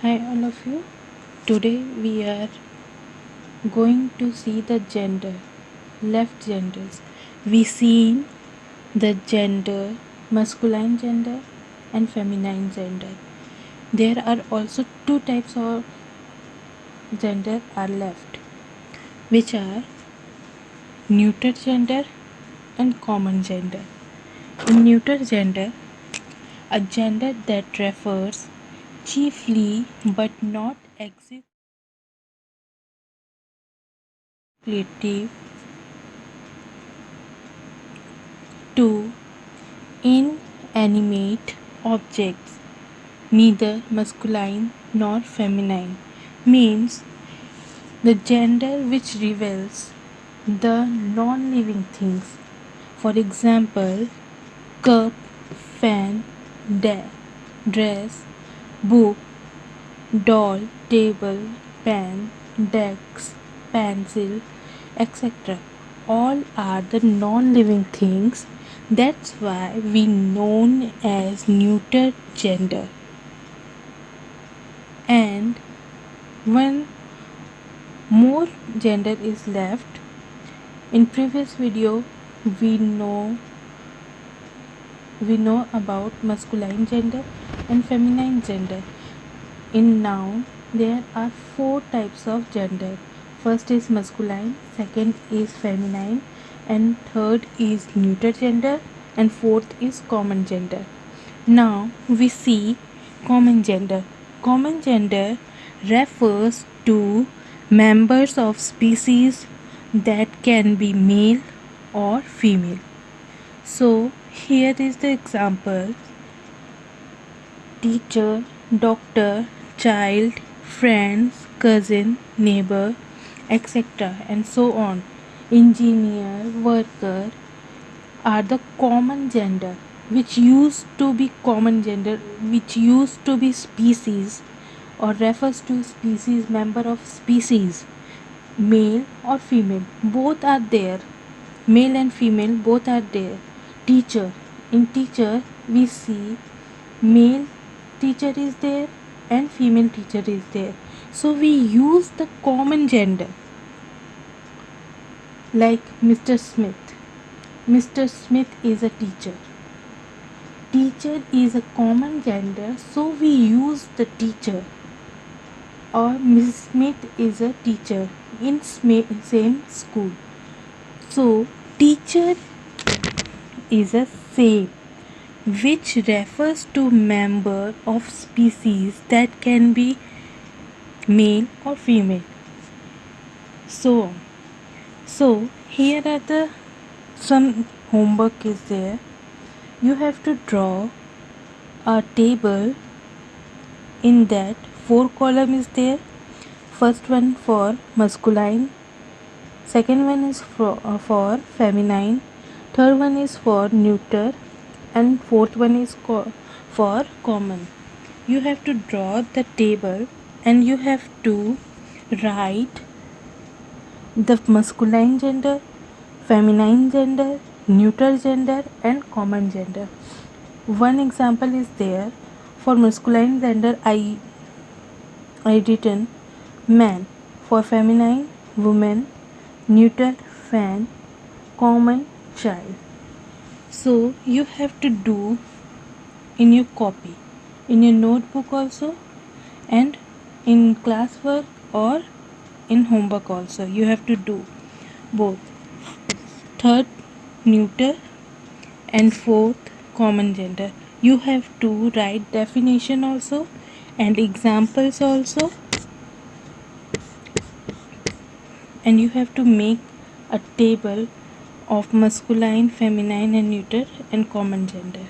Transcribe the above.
Hi all of you. Today we are going to see the left genders. We see the gender, masculine gender and feminine gender. There are also two types of gender are left, which are neuter gender and common gender. In neuter gender, a gender that refers chiefly but not exclusively to inanimate objects, neither masculine nor feminine, means the gender which reveals the non living things. For example, cup, fan, dress, book, doll, table, pen, desk, pencil, etc. All are the non living things. That's why we known as neuter gender. And one more gender is left. In previous video we know about masculine gender and feminine gender. In noun, there are four types of gender. First is masculine, second is feminine, and third is neuter gender, and fourth is common gender. Now we see common gender. Common gender refers to members of species that can be male or female. So here is the example: teacher, doctor, child, friends, cousin, neighbor, etc. and so on. Engineer, worker are the common gender which used to be species or refers to species, member of species, male or female, both are there. Male and female both are there. Teacher, in teacher we see male teacher is there and female teacher is there, so we use the common gender. Like Mr. Smith is a teacher. Teacher is a common gender, so we use the teacher. Or Mrs. Smith is a teacher in same school, so teacher is a same, which refers to member of species that can be male or female. So here are the some homework is there. You have to draw a table. In that 4 column is there. First one for masculine, second one is for feminine, third one is for neuter, and fourth one is for common. You have to draw the table and you have to write the masculine gender, feminine gender, neuter gender and common gender. One example is there. For masculine gender I written man, for feminine woman, neuter fan, common child. So you have to do in your copy, in your notebook also, and in classwork or in homework also. You have to do both. Third neuter and fourth common gender. You have to write definition also and examples also, and you have to make a table of masculine, feminine and neuter and common gender.